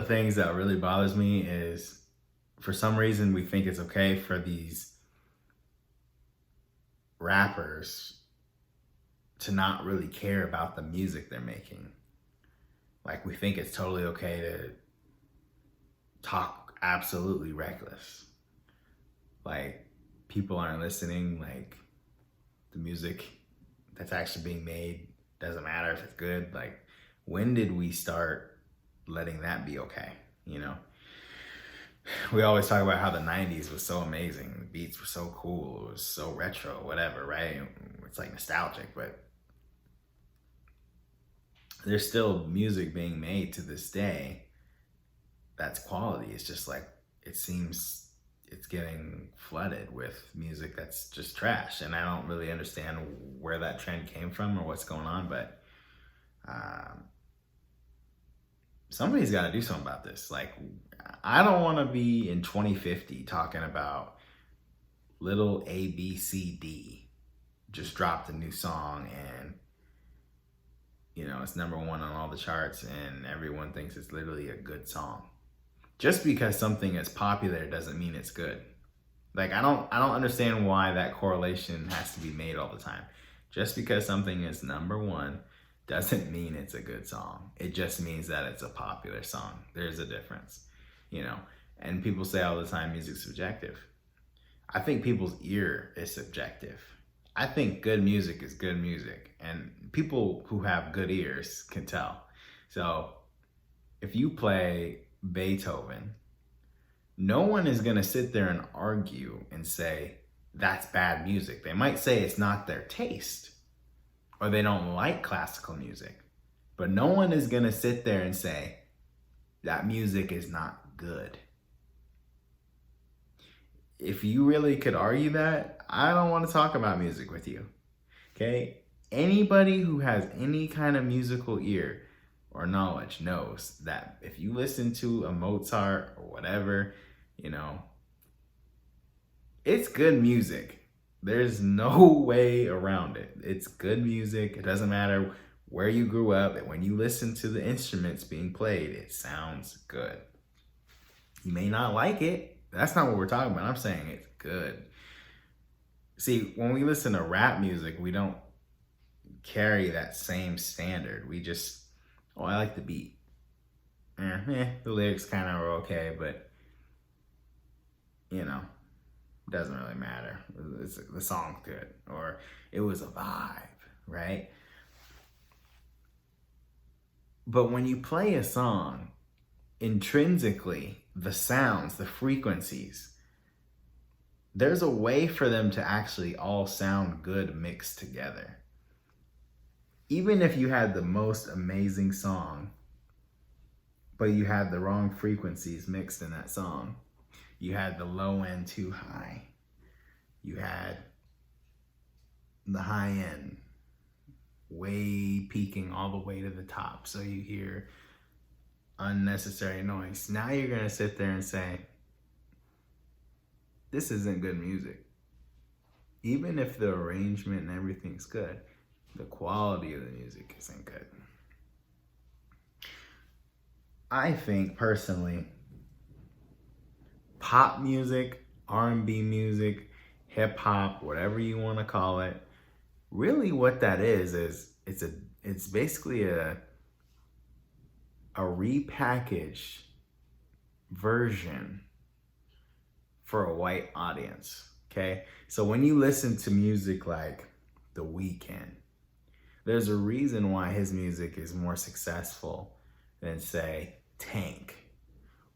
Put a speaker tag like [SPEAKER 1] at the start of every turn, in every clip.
[SPEAKER 1] things that really bothers me is for some reason we think it's okay for these rappers to not really care about the music they're making. Like we think it's totally okay to talk absolutely reckless. Like people aren't listening, like the music that's actually being made doesn't matter if it's good. Like when did we start letting that be okay? You know? We always talk about how the 90s was so amazing. The beats were so cool. It was so retro, whatever, right? It's like nostalgic, but there's still music being made to this day that's quality. It's just like, it seems it's getting flooded with music that's just trash. And I don't really understand where that trend came from or what's going on, but somebody's got to do something about this. Like, I don't want to be in 2050 talking about little ABCD just dropped a new song and, you know, it's number one on all the charts and everyone thinks it's literally a good song. Just because something is popular doesn't mean it's good. Like, I don't understand why that correlation has to be made all the time. Just because something is number one doesn't mean it's a good song. It just means that it's a popular song. There's a difference, you know? And people say all the time, music's subjective. I think people's ear is subjective. I think good music is good music, and people who have good ears can tell. So if you play Beethoven, no one is gonna sit there and argue and say that's bad music. They might say it's not their taste or they don't like classical music, but no one is gonna sit there and say that music is not good. If you really could argue that, I don't want to talk about music with you. Okay? Anybody who has any kind of musical ear or knowledge knows that if you listen to a Mozart or whatever, you know, it's good music. There's no way around it. It's good music. It doesn't matter where you grew up. When you listen to the instruments being played, it sounds good. You may not like it. That's not what we're talking about. I'm saying it's good. See, when we listen to rap music, we don't carry that same standard. We just, oh, I like the beat. The lyrics kind of are okay, but, you know, it doesn't really matter. The song's good, or it was a vibe, right? But when you play a song, intrinsically, the sounds, the frequencies, there's a way for them to actually all sound good mixed together. Even if you had the most amazing song, but you had the wrong frequencies mixed in that song, you had the low end too high, you had the high end way peaking all the way to the top, so you hear unnecessary noise. Now you're gonna sit there and say, this isn't good music. Even if the arrangement and everything's good, the quality of the music isn't good. I think personally, pop music, R&B music, hip hop, whatever you want to call it, really what that is it's basically a repackaged version for a white audience, okay? So when you listen to music like The Weeknd, there's a reason why his music is more successful than, say, Tank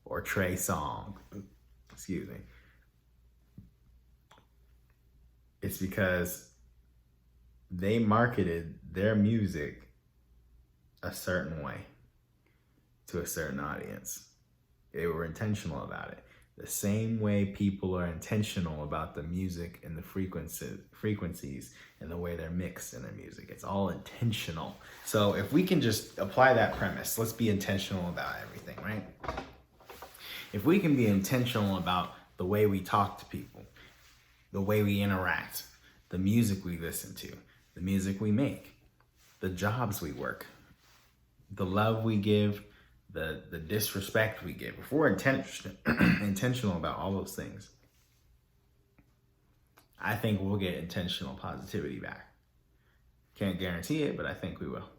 [SPEAKER 1] or Trey Songz. Excuse me. It's because they marketed their music a certain way to a certain audience. They were intentional about it. The same way people are intentional about the music and the frequencies and the way they're mixed in their music. It's all intentional. So if we can just apply that premise, let's be intentional about everything, right? If we can be intentional about the way we talk to people, the way we interact, the music we listen to, the music we make, the jobs we work, the love we give, the disrespect we give, if we're intentional about all those things, I think we'll get intentional positivity back. Can't guarantee it, but I think we will.